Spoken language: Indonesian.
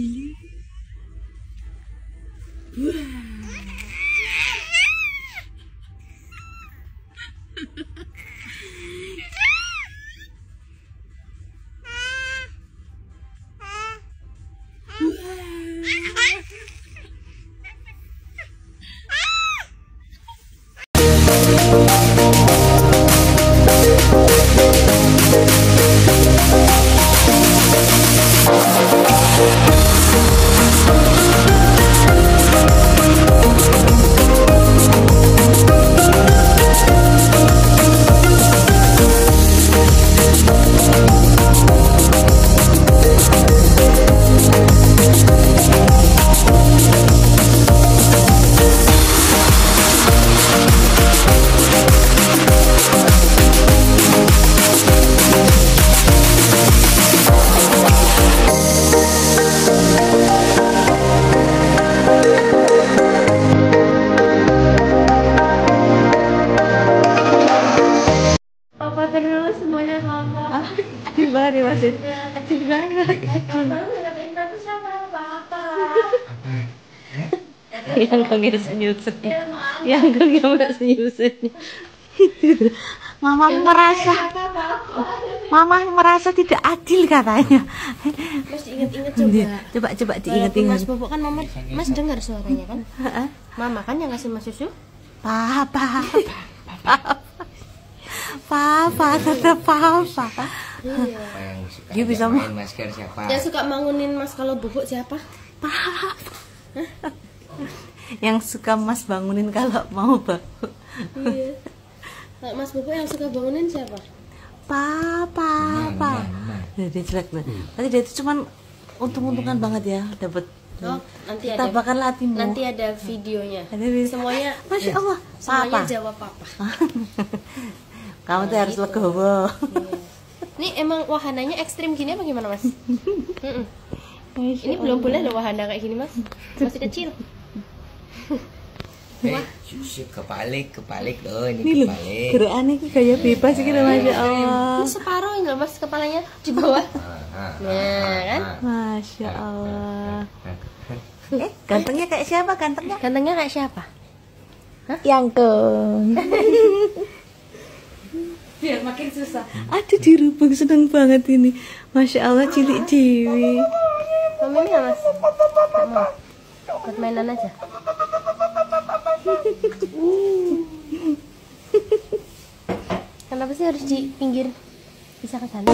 Cili. Di masih kecil banget. Yang kangen senyum-senyum, yang kangen senyum-senyum. Mama merasa tidak adil katanya. Mas diinget-inget Coba diinget-inget. Mas Bobo kan Mas dengar suaranya kan? Mama kan yang ngasih Mas susu. Papa, tetap papa. Iya. Dia bisa main masker siapa? Yang suka bangunin Mas kalau bubuk siapa? Papa. Yang suka Mas bangunin kalau mau bangun. Iya. Kalau Mas Bobo yang suka bangunin siapa? Papa. Dia jelek banget. Tadi dia itu cuman untung-untungan banget ya dapat. Oh, nanti kita ada. bakal latih. Nanti ada videonya. Semuanya, Masya Allah. Semuanya jawab papa. Kamu tuh harus legowo. Ini emang wahananya ekstrim gini apa gimana Mas? Ini belum boleh loh wahana kayak gini Mas. Masih kecil. Kebalik loh ini kebalik. Gerakannya kayak bebas gitu Masya Allah. Ini separuh enggak Mas kepalanya di bawah. Nah kan? Masya Allah. Gantengnya kayak siapa? Gantengnya kayak siapa? Yangkung. Biar makin susah. Aduh dirubung, seneng banget ini. Masya Allah, cilik dewi. Mau minum nggak Mas? Nggak mau. Buat mainan aja. Kenapa sih harus di pinggir? Bisa ke sana.